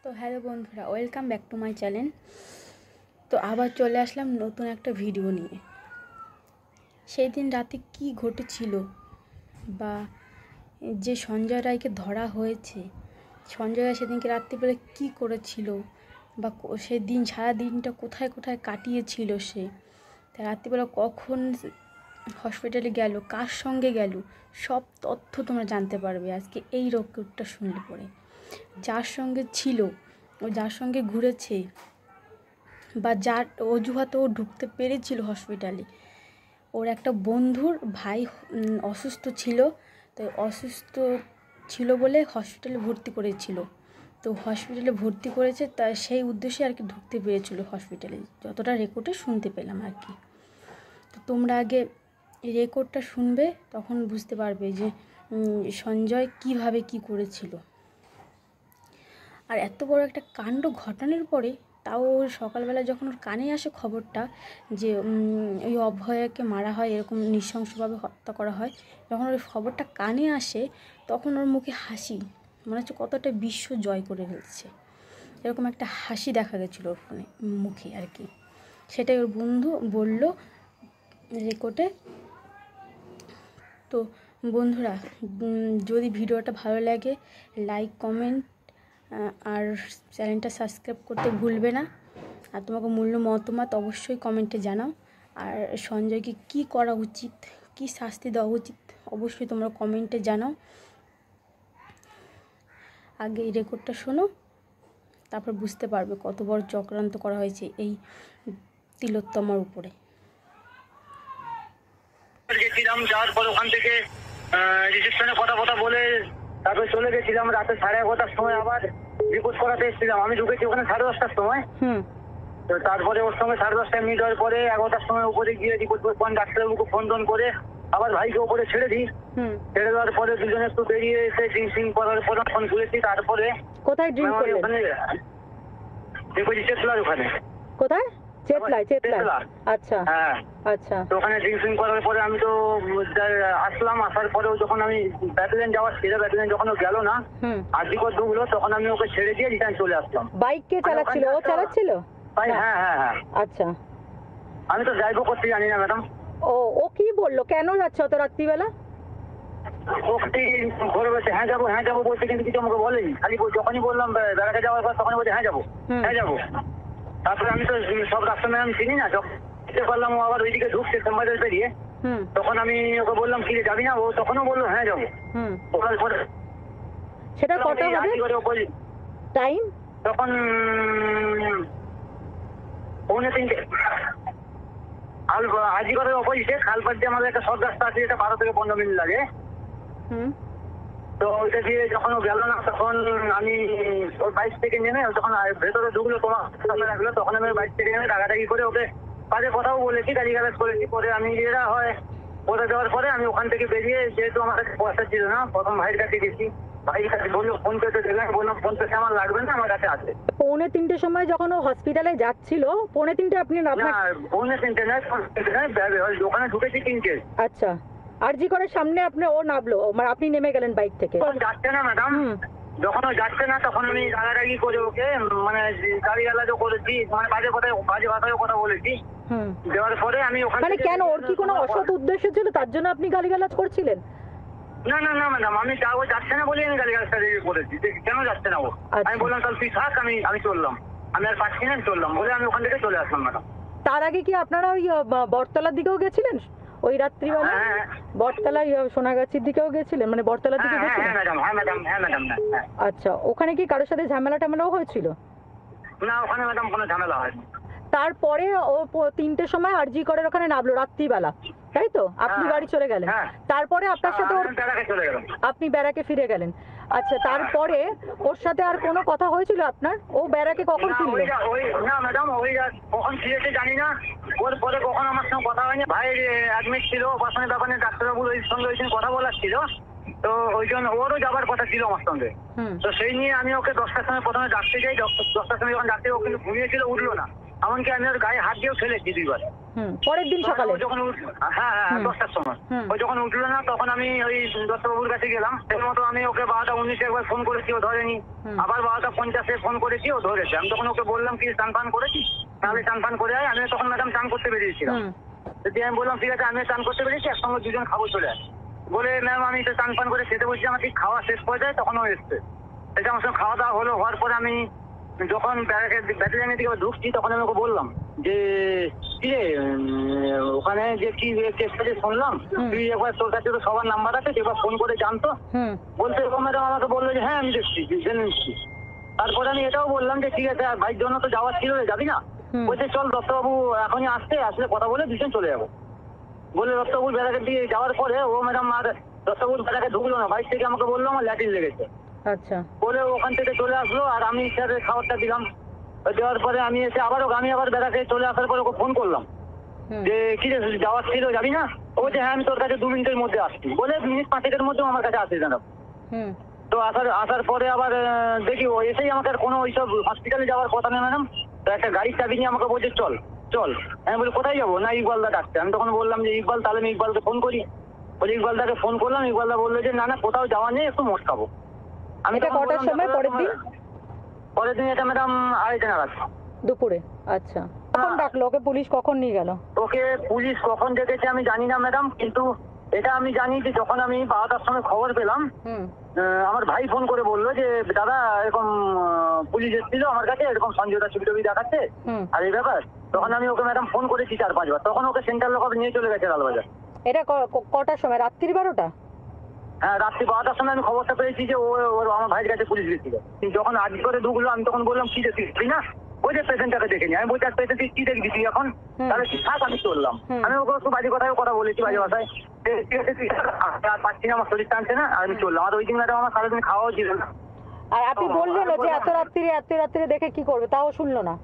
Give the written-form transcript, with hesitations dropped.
তো হ্যালো বন্ধুরা, welcome back to my channel. তো আবার চলে আসলাম নতুন একটা ভিডিও নিয়ে। সেই দিন রাতে কি ঘটেছিল বা যে সঞ্জয় রায়কে ধরা হয়েছে, সঞ্জয় রায় সেদিনকে রাত্রিবেলা কী করেছিল বা সেই দিন সারা দিনটা কোথায় কোথায় কাটিয়েছিল সে, তা রাত্রিবেলা কখন হসপিটালে গেল, কার সঙ্গে গেল, সব তথ্য তোমরা জানতে পারবে আজকে এই রেকর্ডটা শুনলে পরে। যার সঙ্গে ছিল, ও যার সঙ্গে ঘুরেছে বা যার অজুহাতে ও ঢুকতে পেরেছিল হসপিটালে, ওর একটা বন্ধুর ভাই অসুস্থ ছিল, তো অসুস্থ ছিল বলে হসপিটালে ভর্তি করেছিল। তো হসপিটালে ভর্তি করেছে, তা সেই উদ্দেশ্যে আর কি ঢুকতে পেরেছিল হসপিটালে, যতটা রেকর্ডে শুনতে পেলাম আর কি। তো তোমরা আগে এই রেকর্ডটা শুনবে, তখন বুঝতে পারবে যে সঞ্জয় কিভাবে কি করেছিল। আর এত বড় একটা কাণ্ড ঘটানোর পরে তাও সকালবেলা যখন ওর কানে আসে খবরটা যে ওই অভয়াকে মারা হয়, এরকম নৃশংসভাবে হত্যা করা হয়, যখন ওই খবরটা কানে আসে তখন ওর মুখে হাসি, মনে হচ্ছে কতটা বিশ্ব জয় করে ফেলছে, এরকম একটা হাসি দেখা গেছিলো ওর মুখে আর কি। সেটাই ওর বন্ধু বলল রেকর্ডে। তো বন্ধুরা, যদি ভিডিওটা ভালো লাগে লাইক কমেন্ট আর চ্যানেলটা সাবস্ক্রাইব করতে ভুলবে না। আর তোমাকে মূল্য মতামত অবশ্যই কমেন্টে জানাও। আর সঞ্জয়কে কি করা উচিত, কি শাস্তি দেওয়া উচিত অবশ্যই তোমরা কমেন্টে জানাও। আগে এই রেকর্ডটা শোনো, তারপর বুঝতে পারবে কত বড় চক্রান্ত করা হয়েছে এই তিলোত্তমার উপরে। গেছিলাম, যাওয়ার পর ওখান থেকে রিসেপশনে কথা বলে তারপরে চলে গেছিলাম। রাতে 11:30টার সময় আবার রিপোর্ট করাতে এসেছিলাম। আমি ঢুকেছি ওখানে 10:30টার সময়। তো তারপরে ওর সঙ্গে 10:30টায় মিট হওয়ার পরে 11টার সময় উপরে গিয়ে রিপোর্ট ডাক্তারবাবুকে ফোন করে আবার ভাইকে উপরে ছেড়ে দিই। ছেড়ে দেওয়ার পরে দুজনে একটু বেরিয়ে এসে ড্রিঙ্কিং করার পরে ফোন ঘুরেছি। তারপরে কোথায় ড্রিঙ্ক করলেন? ওখানে দেখছি চেতলার ওখানে। কোথায়? চেতলায়? আচ্ছা হ্যাঁ আচ্ছা। তো ওখানে ড্রিঙ্কিং করার পরে আমি তো আসলাম। আসার পরেও যখন আমি ব্যাটালিয়ন যাওয়ার ছিল, ব্যাটালিয়ন যখন ও গেল না, আরজিকর ঢুকলো, তখন আমি ওকে ছেড়ে দিয়ে রিটার্ন চলে আসলাম। বাইক কে চালাচ্ছিল? ও চালাচ্ছিল? হ্যাঁ। আচ্ছা, আমি তো ড্রাইভও করতে জানি না ম্যাডাম। ও কি বললো? কেন যাচ্ছে অত রাত্রিবেলা? ও ঘরে বলছে হ্যাঁ যাবো বলছে, কিন্তু কিছু আমাকে বলেনি। খালি যখনই বললাম বেড়াতে যাওয়ার পর তখন বলছে হ্যাঁ যাবো। তারপরে আমি তো সব রাস্তা ম্যাডাম চিনি না, যখন পারলাম ও আবার ওইদিকে ঢুকছে শ্যামবাজার পেরিয়ে, তখন আমি ওকে বললাম কি যাবি না? ও তখনও বললো হ্যাঁ যাবো। সেটা কত হবে টাইম? তখন 2:45। আজিগরের অপোজিটে খালপাট দিয়ে আমাদের একটা শর্ট রাস্তা আছে, যেটা 12 থেকে 15 মিনিট লাগে। তো ওইটা দিয়ে যখন ও গেল না, তখন আমি ওর বাইক থেকে নেমে যখন ভেতরে ঢুকলো, তোমার সামনে রাখলো, তখন আমি বাইক থেকে নেমে টাকাটাকি করে ওকে কাজে কথাও বলেছি, গালিগালাজ করেছি। পরে আমি এরা হয় বলে দেওয়ার পরে আমি ওখান থেকে বেরিয়ে, যেহেতু আমার কাছে পয়সা ছিল না, প্রথম ভাইয়ের কাছে গেছি। ভাইয়ের কাছে বললো ফোন পেতে দেখলাম, বললাম ফোন পেতে আমার লাগবে না, আমার কাছে আছে। 2:45 সময় যখন ও হসপিটালে যাচ্ছিল, 2:45 আপনি না? 2:45 নয়, দোকানে ঢুকেছি 3টে। আচ্ছা, আরজি করার সামনে ও নামলো, মানে আপনি নেমে গেলেন বাইক থেকে? যাচ্ছে না ম্যাডাম, যখন ও যাচ্ছে না তখন আমি রাগারাগি করে ওকে মানে গালিগালাজও করেছি, মানে বাজে ভাষায় কথা বলেছি। দেওয়ার পরে আমি ওখানে, মানে কেন, ওর কি কোনো অসৎ উদ্দেশ্য ছিল তার জন্য আপনি গালিগালাজ করছিলেন? না ম্যাডাম, আমি ও যাচ্ছে না বলে আমি গালিগালাজটা করেছি। কেন যাচ্ছে না ও? আমি বললাম তাহলে তুই থাক, আমি চললাম, আমি আর পাচ্ছি না, চললাম বলে আমি ওখান থেকে চলে আসলাম ম্যাডাম। তার আগে কি আপনারা ওই বটতলার দিকেও গেছিলেন ওই রাত্রিবেলা? বটতলা সোনাগাছির দিকেও গেছিলেন, মানে বটতলার দিকে গেছিলেন? হ্যাঁ ম্যাডাম। আচ্ছা, ওখানে কি কারোর সাথে ঝামেলাও হয়েছিল? না, ওখানে ম্যাডাম কোনো ঝামেলা হয়নি। তারপরে ও 3টের সময় আরজি করের ওখানে নামলো রাত্রিবেলা, তাই তো? আপনি বাড়ি চলে গেলেন, তারপরে আপনার সাথে আপনি ব্যারাকে ফিরে গেলেন। আচ্ছা, তারপরে ওর সাথে আর কোনো কথা হয়েছিল আপনার? ও ব্যারাকে কখন ফিরলো? না ম্যাডাম, কখন ফিরেছে জানি না। ওর পরে কখন আমার সঙ্গে কথা হয়নি। ভাইয়ের অ্যাডমিট ছিল অপারেশনের ব্যাপারে, ডাক্তারবাবুর ওই সঙ্গে কথা বলার ছিল, তো ওই জন্য ওরও যাবার কথা ছিল আমার সঙ্গে। তো সেই নিয়ে আমি ওকে 10টার সময় প্রথমে ডাকতে যাই। 10টার সময় যখন ডাকতে, ও কিন্তু ঘুমিয়েছিল, উঠলো না। এমনকি আমি ওর গায়ে হাত দিয়েও ফেলেছি 2বার। পরের দিন সকালে যখন হ্যাঁ 10টার সময় ও যখন উঠলো না তখন আমি ওই দত্তবাবুর কাছে গেলাম। এর মতো আমি ওকে 12টা 19 একবার ফোন করেছি, ও ধরেনি। আবার 12টা 50 ফোন করেছি, ও ধরেছে। আমি তখন ওকে বললাম কি চান পান করেছি, তাহলে চান পান করে আয়। আমি তখন ম্যাডাম চান করতে বেরিয়েছিলাম। যদি আমি বললাম ঠিক আছে আমি চান করতে বেরিয়েছি, একসঙ্গে দুজন খাবো চলে আয় বলে ম্যাম আমি তো চান পান করে খেতে বসছি। আমার ঠিক খাওয়া শেষ হয়ে যায় তখন ও এসছে। এটা আমার সঙ্গে খাওয়া দাওয়া হলো। হওয়ার পরে আমি যখন ব্যাটালিয়ানের দিকে ঢুকছি তখন আমি ওকে বললাম যে কি রে ওখানে যে কি কেসটা যে শুনলাম, তুই একবার তোর কাছে তো সবার নাম্বার আছে, তুই একবার ফোন করে জানতো। বলতে ম্যাডাম আমাকে বললো যে হ্যাঁ আমি দেখছি জেনে নিচ্ছি। তারপরে আমি এটাও বললাম যে ঠিক আছে ভাইয়ের জন্য তো যাওয়ার ছিল, যাবি না? বলছে চল দত্তবাবু এখনই আসলে কথা বলে দুজন চলে যাবো বলে দত্তবাবুর ব্যারাকের দিয়ে যাওয়ার পরে ও ম্যাডাম আর দত্তবাবুর ব্যারাকে ঢুকলো না। বাইক থেকে আমাকে বললো আমার ল্যাটিন লেগেছে। আচ্ছা বলে ওখান থেকে চলে আসলো আর আমি স্যার খাবারটা দিলাম। দেওয়ার পরে আমি এসে আমি আবার ব্যারাকে চলে আসার পরে ওকে ফোন করলাম যে কি রে যাওয়ার ছিল যাবি না? ও বলছে হ্যাঁ আমি তোর কাছে 2 মিনিটের মধ্যে আসছি বলে মিনিট 5-এর মধ্যেও আমার কাছে আসে ম্যাডাম। তো আসার পরে আবার দেখি ও এসেই আমাকে আর কোনো ওইসব হসপিটালে যাওয়ার কথা নেই ম্যাডাম। তো একটা গাড়ির চাবি নিয়ে আমাকে বলছে চল চল। আমি বলি কোথায় যাবো? না ইকবালদা ডাকছে। আমি তখন বললাম যে ইকবাল, তাহলে আমি ইকবালকে ফোন করি। বলে ইকবালদাকে ফোন করলাম। ইকবালদা বললো যে না কোথাও যাওয়া নেই, একটু মোট খাবো। আমি এটা কটার সময় পরের দিন এটা ম্যাডাম 2:30 নাগাদ দুপুরে? আচ্ছা কখন ডাকলো ওকে পুলিশ, কখন নিয়ে গেল? ওকে পুলিশ কখন ডেকেছে আমি জানি না ম্যাডাম, কিন্তু এটা আমি জানি যে যখন আমি 12টার সময় খবর পেলাম আমার ভাই ফোন করে বললো যে দাদা এরকম পুলিশ এসেছিল আমার কাছে, এরকম সঞ্জয়দা ছবি টবি দেখাচ্ছে আর এই ব্যাপার। তখন আমি ওকে ম্যাডাম ফোন করেছি 4-5 বার। তখন ওকে সেন্ট্রাল লকআপে নিয়ে চলে গেছে লালবাজার। এটা কটার সময়? রাত্রি 12টা? হ্যাঁ রাত্রি 12টার সময় আমি খবরটা পেয়েছি যে ও আমার ভাইয়ের কাছে পুলিশ গেছিল। যখন আজ করে ঢুকলো আমি তখন বললাম কি দেখি না ওই যে পেশেন্টটাকে দেখে নি। আমি বলছি পেশেন্ট কি দেখবি তুই এখন? তাহলে কি থাক আমি চললাম। আমি ওকে একটু বাজে কথা বলেছি, বাজে ভাষায়। ঠিক আছে তুই আর পাচ্ছি না, আমার শরীর টানছে না, আর আমি চললাম। আর ওই দিন ম্যাডাম আমার সারাদিন খাওয়াও ছিল না। আর আপনি বললেন যে এত রাত্রিরে দেখে কি করবে, তাও শুনলো না?